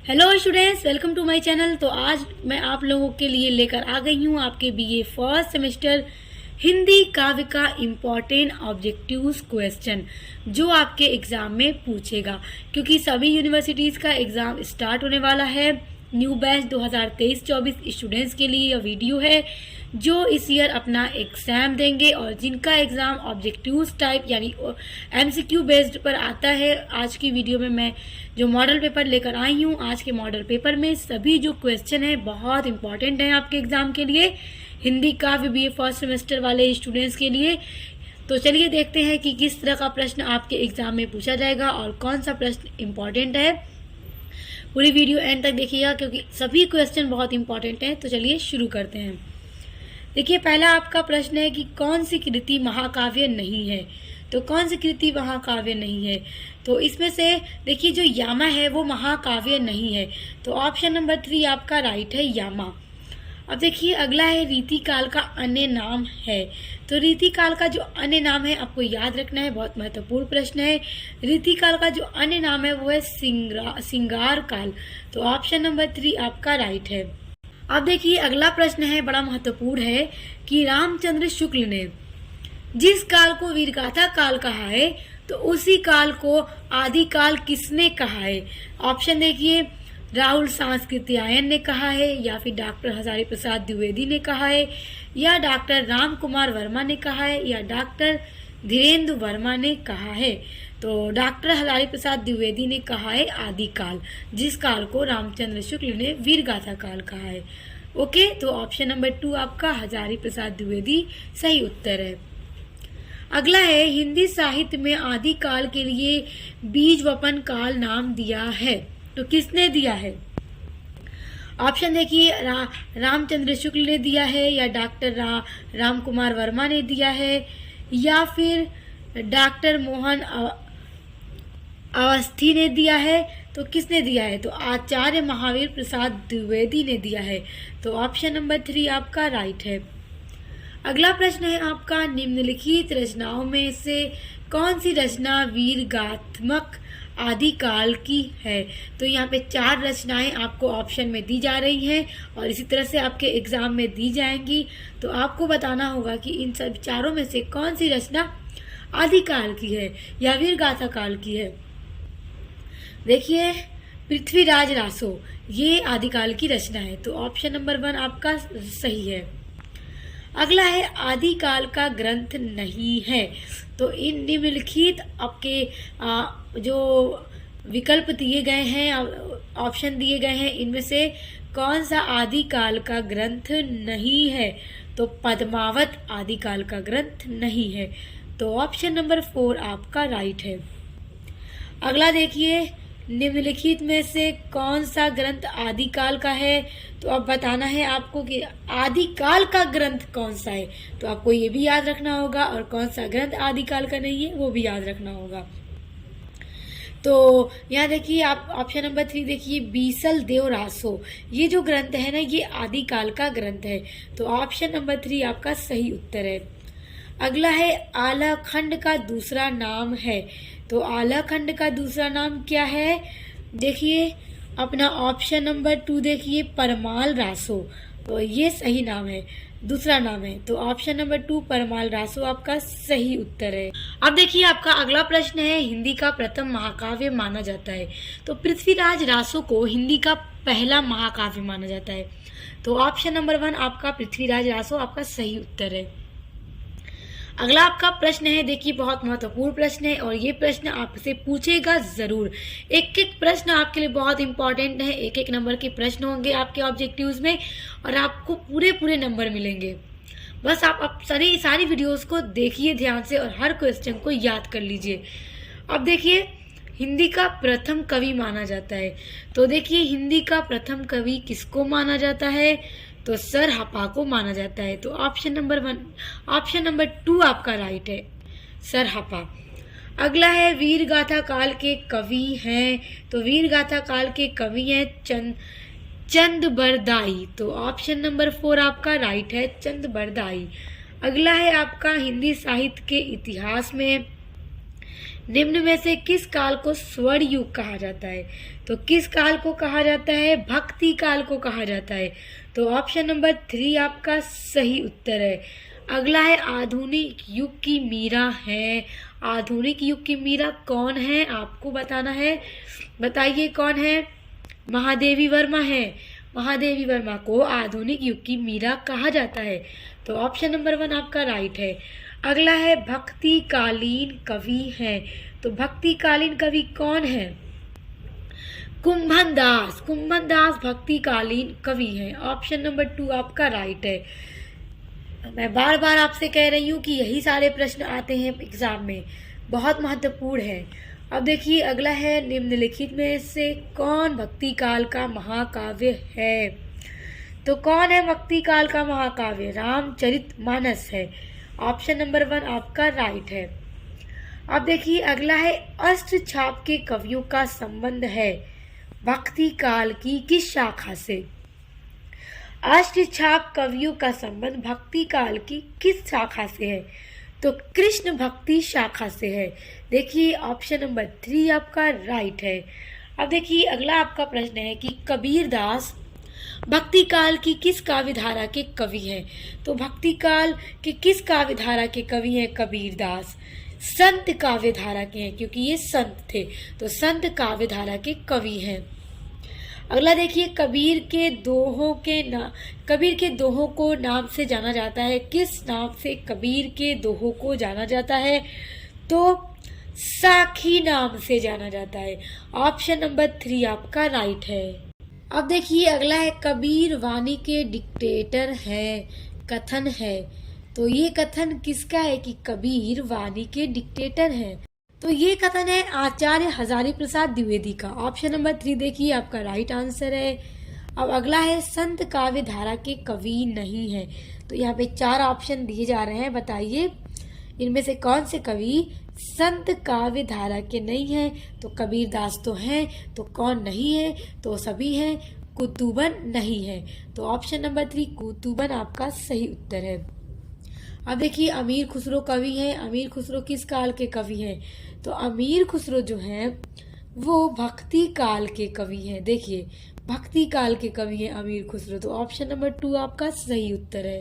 Hello students, welcome to my channel. तो आज मैं आप लोगों के लिए लेकर आ गई हूँ आपके बीए फर्स्ट सेमेस्टर हिंदी काव्य का इम्पोर्टेंट ऑब्जेक्टिव्स क्वेश्चन जो आपके एग्जाम में पूछेगा, क्योंकि सभी यूनिवर्सिटीज़ का एग्ज़ाम स्टार्ट होने वाला है। न्यू बैच 2023-24 स्टूडेंट्स के लिए यह वीडियो है जो इस ईयर अपना एग्ज़ाम देंगे और जिनका एग्ज़ाम ऑब्जेक्टिव्स टाइप यानी एमसीक्यू बेस्ड पर आता है। आज की वीडियो में मैं जो मॉडल पेपर लेकर आई हूँ, आज के मॉडल पेपर में सभी जो क्वेश्चन है बहुत इंपॉर्टेंट हैं आपके एग्ज़ाम के लिए, हिंदी काव्य बीए फर्स्ट सेमेस्टर वाले स्टूडेंट्स के लिए। तो चलिए देखते हैं कि किस तरह का प्रश्न आपके एग्ज़ाम में पूछा जाएगा और कौन सा प्रश्न इम्पॉर्टेंट है। पूरी वीडियो एंड तक देखिएगा क्योंकि सभी क्वेश्चन बहुत इंपॉर्टेंट हैं। तो चलिए शुरू करते हैं। देखिए, पहला आपका प्रश्न है कि कौन सी कृति महाकाव्य नहीं है। तो कौन सी कृति महाकाव्य नहीं है, तो इसमें से देखिए जो यामा है वो महाकाव्य नहीं है। तो ऑप्शन नंबर 3 आपका राइट है, यामा। अब देखिए अगला है रीतिकाल का अन्य नाम है। तो रीतिकाल का जो अन्य नाम है आपको याद रखना है, बहुत महत्वपूर्ण प्रश्न है। रीतिकाल का जो अन्य नाम है वो है सिंगार काल। तो ऑप्शन नंबर 3 आपका राइट है। अब देखिए अगला प्रश्न है, बड़ा महत्वपूर्ण है कि रामचंद्र शुक्ल ने जिस काल को वीरगाथा काल कहा है तो उसी काल को आदिकाल किसने कहा है। ऑप्शन देखिए, राहुल सांस्कृत्यायन ने कहा है, या फिर डॉक्टर हजारी प्रसाद द्विवेदी ने कहा है, या डॉक्टर राम कुमार वर्मा ने कहा है, या डॉक्टर धीरेन्द्र वर्मा ने कहा है। तो डॉक्टर हजारी प्रसाद द्विवेदी ने कहा है आदिकाल, जिस काल को रामचंद्र शुक्ल ने वीरगाथा काल कहा है। ओके, तो ऑप्शन नंबर 2 आपका हजारी प्रसाद द्विवेदी सही उत्तर है। अगला है, हिंदी साहित्य में आदिकाल के लिए बीज वपन काल नाम दिया है। तो किसने दिया है। ऑप्शन देखिए, रामचंद्र शुक्ल ने दिया है, या डॉक्टर राम कुमार वर्मा ने दिया है, या फिर डॉक्टर मोहन अवस्थी ने दिया है। तो किसने दिया है, तो आचार्य महावीर प्रसाद द्विवेदी ने दिया है। तो ऑप्शन नंबर 3 आपका राइट है। अगला प्रश्न है आपका, निम्नलिखित रचनाओं में से कौन सी रचना वीरगाथात्मक आदिकाल की है। तो यहाँ पे 4 रचनाएं आपको ऑप्शन में दी जा रही हैं और इसी तरह से आपके एग्जाम में दी जाएंगी। तो आपको बताना होगा कि इन सब चारों में से कौन सी रचना आदिकाल की है या वीरगाथा काल की है। देखिए, पृथ्वीराज रासो ये आदिकाल की रचना है। तो ऑप्शन नंबर 1 आपका सही है। अगला है, आदिकाल का ग्रंथ नहीं है। तो इन निम्नलिखित आपके जो विकल्प दिए गए हैं, ऑप्शन दिए गए हैं, इनमें से कौन सा आदिकाल का ग्रंथ नहीं है। तो पद्मावत आदिकाल का ग्रंथ नहीं है। तो ऑप्शन नंबर 4 आपका राइट है। अगला देखिए, निम्नलिखित में से कौन सा ग्रंथ आदिकाल का है। तो अब बताना है आपको कि आदिकाल का ग्रंथ कौन सा है। तो आपको ये भी याद रखना होगा और कौन सा ग्रंथ आदिकाल का नहीं है वो भी याद रखना होगा। तो यहाँ देखिए आप ऑप्शन नंबर 3 देखिए, बीसल देव रासो ये जो ग्रंथ है ना, ये आदिकाल का ग्रंथ है। तो ऑप्शन नंबर 3 आपका सही उत्तर है। अगला है, आलाखंड का दूसरा नाम है। तो आलाखंड का दूसरा नाम क्या है। देखिए अपना ऑप्शन नंबर 2 देखिए, परमाल रासो। तो ये सही नाम है, दूसरा नाम है। तो ऑप्शन नंबर 2 परमाल रासो आपका सही उत्तर है। अब देखिए आपका अगला प्रश्न है, हिंदी का प्रथम महाकाव्य माना जाता है। तो पृथ्वीराज रासो को हिंदी का पहला महाकाव्य माना जाता है। तो ऑप्शन नंबर 1 आपका पृथ्वीराज रासो आपका सही उत्तर है। अगला आपका प्रश्न है, देखिए बहुत महत्वपूर्ण प्रश्न है और ये प्रश्न आपसे पूछेगा जरूर। एक एक प्रश्न आपके लिए बहुत इंपॉर्टेंट है, एक एक नंबर के प्रश्न होंगे आपके ऑब्जेक्टिव्स में और आपको पूरे नंबर मिलेंगे। बस आप सारी वीडियोस को देखिए ध्यान से और हर क्वेश्चन को याद कर लीजिए। अब देखिए, हिंदी का प्रथम कवि माना जाता है। तो देखिए हिंदी का प्रथम कवि किसको माना जाता है। तो सर हपा को माना जाता है। तो ऑप्शन नंबर 2 आपका राइट है, सर हपा। अगला है, वीरगाथा काल के कवि हैं। तो वीरगाथा काल के कवि हैं चंद बरदाई। तो ऑप्शन नंबर 4 आपका राइट है, चंद बरदाई। अगला है आपका, हिंदी साहित्य के इतिहास में निम्न में से किस काल को स्वर्ण युग कहा जाता है? तो किस काल को कहा जाता है? भक्ति काल को कहा जाता है। तो ऑप्शन नंबर 3 आपका सही उत्तर है। अगला है आधुनिक युग की मीरा है। आधुनिक युग की मीरा कौन है आपको बताना है। बताइए कौन है? महादेवी वर्मा है। महादेवी वर्मा को आधुनिक युग की मीरा कहा जाता है। तो ऑप्शन नंबर 1 आपका राइट है। अगला है भक्ति कालीन कवि है। तो भक्ति कालीन कवि कौन है? कुंभन दास। कुंभन दास भक्ति कालीन कवि है। ऑप्शन नंबर 2 आपका राइट है। मैं बार बार आपसे कह रही हूँ कि यही सारे प्रश्न आते हैं एग्जाम में, बहुत महत्वपूर्ण है। अब देखिए अगला है निम्नलिखित में से कौन भक्ति काल का महाकाव्य है? तो कौन है भक्ति काल का महाकाव्य? रामचरितमानस है। ऑप्शन नंबर 1 आपका राइट है। अब देखिए अगला है अष्टछाप के कवियों का संबंध है भक्ति काल की किस शाखा से? अष्टछाप कवियों का संबंध भक्ति काल की किस शाखा से है? तो कृष्ण भक्ति शाखा से है। देखिए ऑप्शन नंबर 3 आपका राइट है। अब देखिए अगला आपका प्रश्न है कि कबीर दास भक्ति काल की किस काव्य धारा के कवि हैं? तो भक्ति काल के किस काव्य धारा के कवि हैं कबीर दास? संत काव्य धारा के हैं, क्योंकि ये संत थे, तो संत काव्य धारा के कवि हैं। अगला देखिए कबीर के दोहों को नाम से जाना जाता है। किस नाम से कबीर के दोहों को जाना जाता है? तो साखी नाम से जाना जाता है। ऑप्शन नंबर 3 आपका राइट है। अब देखिए अगला है कबीर वाणी के डिक्टेटर है कथन है। तो ये कथन किसका है कि कबीर वाणी के डिक्टेटर हैं? तो ये कथन है आचार्य हजारी प्रसाद द्विवेदी का। ऑप्शन नंबर 3 देखिए आपका राइट आंसर है। अब अगला है संत काव्य धारा के कवि नहीं है। तो यहाँ पे 4 ऑप्शन दिए जा रहे हैं, बताइए इनमें से कौन से कवि संत काव्य धारा के नहीं हैं? तो कबीर दास तो हैं, तो कौन नहीं है? तो सभी हैं। कुतुबन नहीं है। तो ऑप्शन नंबर 3 कुतुबन आपका सही उत्तर है। अब देखिए अमीर खुसरो कवि हैं। अमीर खुसरो किस काल के कवि हैं? तो अमीर खुसरो जो हैं वो भक्ति काल के कवि हैं। देखिए भक्ति काल के कवि हैं अमीर खुसरो। तो ऑप्शन नंबर 2 आपका सही उत्तर है।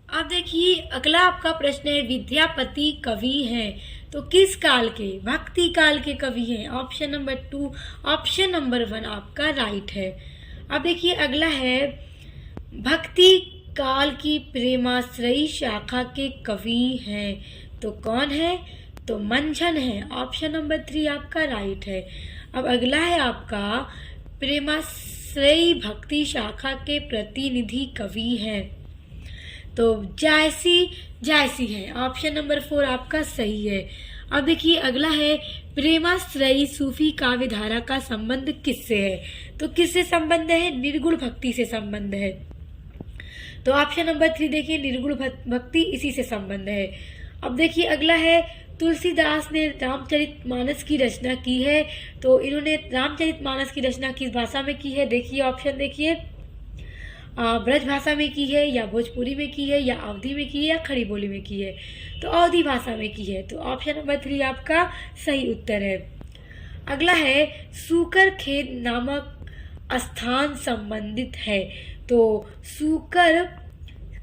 अब देखिए अगला आपका प्रश्न है विद्यापति कवि हैं। तो किस काल के? भक्ति काल के कवि हैं। Option number 2। ऑप्शन नंबर 1 आपका राइट है। अब देखिए अगला है भक्ति काल की प्रेमाश्रयी शाखा के कवि हैं। तो कौन है? तो मंझन है। ऑप्शन नंबर 3 आपका राइट है। अब अगला है आपका प्रेमाश्रयी भक्ति शाखा के प्रतिनिधि कवि हैं। तो जायसी है। ऑप्शन नंबर 4 आपका सही है। अब देखिए अगला है प्रेमाश्रयी सूफी काव्य धारा का संबंध किससे है? तो किससे संबंध है? निर्गुण भक्ति से संबंध है। तो ऑप्शन नंबर 3 देखिए निर्गुण भक्ति इसी से संबंध है। अब देखिए अगला है तुलसीदास ने रामचरितमानस की रचना की है। तो इन्होंने रामचरितमानस की रचना किस भाषा में की है? देखिए ऑप्शन देखिए ब्रज भाषा में की है, या भोजपुरी में की है, या अवधी में की है, या खड़ी बोली में की है? तो अवधी भाषा में की है। तो ऑप्शन नंबर 3 आपका सही उत्तर है। अगला है सूकर खेत नामक स्थान संबंधित है। तो सूकर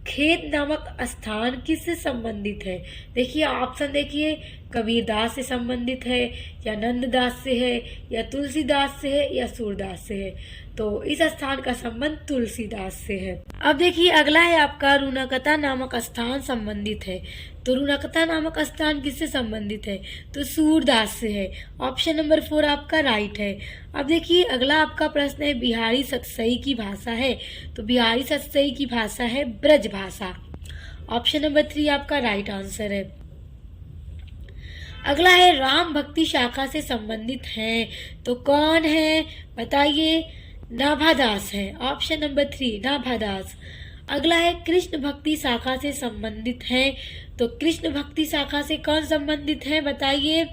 खेत नामक स्थान किससे संबंधित है? देखिए ऑप्शन देखिए कबीरदास से संबंधित है, या नंददास से है, या तुलसीदास से है, या सूरदास से है? तो इस स्थान का संबंध तुलसीदास से है। अब देखिए अगला है आपका रुनकता नामक स्थान संबंधित है। तो रुनकता नामक स्थान किससे संबंधित है? तो सूरदास से है। ऑप्शन नंबर 4 आपका राइट है। अब देखिए अगला आपका प्रश्न है बिहारी सतसई की भाषा है। तो बिहारी सतसई की भाषा है ब्रज भाषा। ऑप्शन नंबर 3 आपका राइट आंसर है। अगला है राम भक्ति शाखा से संबंधित है। तो कौन है बताइए? नाभादास है। Option number 3 Nabhadas. अगला है कृष्ण भक्ति शाखा से संबंधित है। तो कृष्ण भक्ति शाखा से कौन संबंधित है बताइए?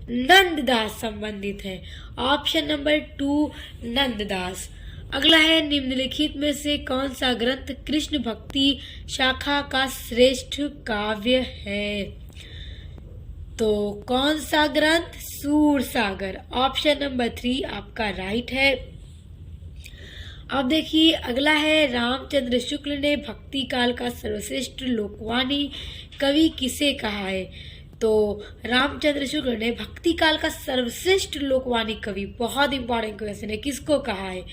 नंददास संबंधित है। Option number 2 Nanddas. अगला है निम्नलिखित में से कौन सा ग्रंथ कृष्ण भक्ति शाखा का श्रेष्ठ काव्य है? तो कौन सा ग्रंथ? सूर सागर। ऑप्शन नंबर 3 आपका राइट है। अब देखिए अगला है, रामचंद्र शुक्ल ने भक्ति काल का सर्वश्रेष्ठ लोकवाणी कवि किसे कहा है? तो रामचंद्र शुक्ल ने भक्ति काल का सर्वश्रेष्ठ लोकवाणी कवि, बहुत इंपॉर्टेंट क्वेश्चन है, किसको कहा है?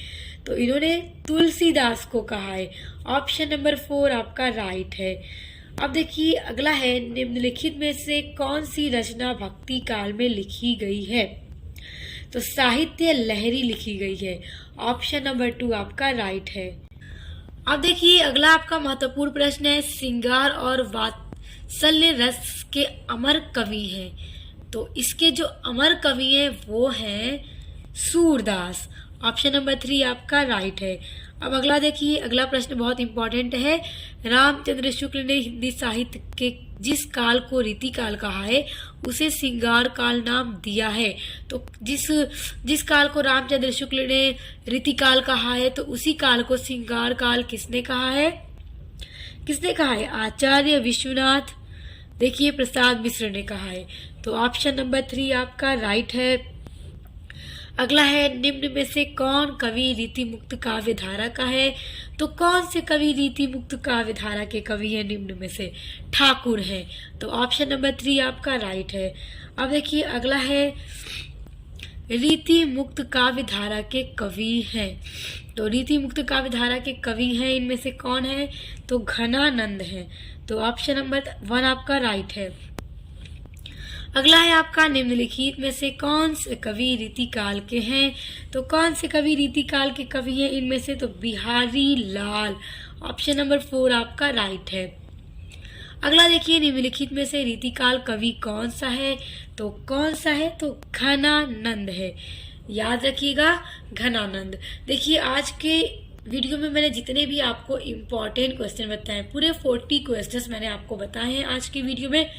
तो इन्होंने तुलसीदास को कहा है। ऑप्शन नंबर 4 आपका राइट है। अब देखिए अगला है, निम्नलिखित में से कौन सी रचना भक्ति काल में लिखी गई है? तो साहित्य लहरी लिखी गई है। ऑप्शन नंबर 2 आपका राइट है। अब देखिए अगला आपका महत्वपूर्ण प्रश्न है, श्रृंगार और वात्सल्य रस के अमर कवि हैं। तो इसके जो अमर कवि हैं वो हैं सूरदास। ऑप्शन नंबर 3 आपका राइट है। अब अगला देखिए, अगला प्रश्न बहुत इंपॉर्टेंट है, रामचंद्र शुक्ल ने हिंदी साहित्य के जिस काल को रीति काल कहा है उसे श्रृंगार काल नाम दिया है। तो जिस काल को रामचंद्र शुक्ल ने रीति काल कहा है तो उसी काल को श्रृंगार काल किसने कहा है? किसने कहा है? आचार्य विश्वनाथ देखिए प्रसाद मिश्र ने कहा है। तो ऑप्शन नंबर 3 आपका राइट है। अगला है, निम्न में से कौन कवि रीति मुक्त काव्य धारा का है? तो कौन से कवि रीति मुक्त काव्य धारा के कवि हैं निम्न में से? ठाकुर हैं। तो ऑप्शन नंबर 3 आपका राइट है। अब देखिए अगला है, रीति मुक्त काव्य धारा के कवि हैं। तो रीति मुक्त काव्य धारा के कवि हैं, इनमें से कौन है? तो घनानंद हैं। तो ऑप्शन नंबर 1 आपका राइट है। अगला है आपका, निम्नलिखित में से कौन से कवि रीति काल के हैं? तो कौन से कवि रीति काल के कवि हैं इनमें से? तो बिहारी लाल। ऑप्शन नंबर 4 आपका राइट है। अगला देखिए, निम्नलिखित में से रीति काल कवि कौन सा है? तो कौन सा है? तो घनानंद है। याद रखिएगा, घनानंद। देखिए आज के वीडियो में मैंने जितने भी आपको इम्पोर्टेंट क्वेश्चन बताए, पूरे 40 क्वेश्चंस मैंने आपको बताए हैं आज की वीडियो में।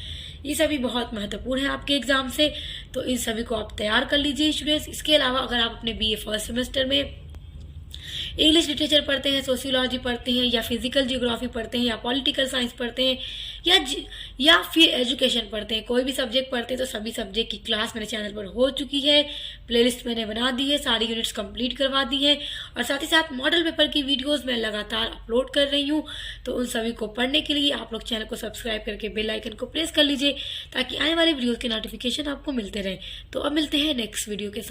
ये सभी बहुत महत्वपूर्ण है आपके एग्जाम से, तो इन सभी को आप तैयार कर लीजिए स्टूडेंट्स। इसके अलावा अगर आप अपने बीए फर्स्ट सेमेस्टर में इंग्लिश लिटरेचर पढ़ते हैं, सोशियोलॉजी पढ़ते हैं, या फिजिकल जियोग्राफी पढ़ते हैं, या पॉलिटिकल साइंस पढ़ते हैं, या फिर एजुकेशन पढ़ते हैं, कोई भी सब्जेक्ट पढ़ते हैं, तो सभी सब्जेक्ट की क्लास मेरे चैनल पर हो चुकी है। प्लेलिस्ट मैंने बना दी है, सारी यूनिट्स कंप्लीट करवा दी है, और साथ ही साथ मॉडल पेपर की वीडियोस मैं लगातार अपलोड कर रही हूँ। तो उन सभी को पढ़ने के लिए आप लोग चैनल को सब्सक्राइब करके बेल आइकन को प्रेस कर लीजिए, ताकि आने वाले वीडियोस के नोटिफिकेशन आपको मिलते रहे। तो अब मिलते हैं नेक्स्ट वीडियो के साथ।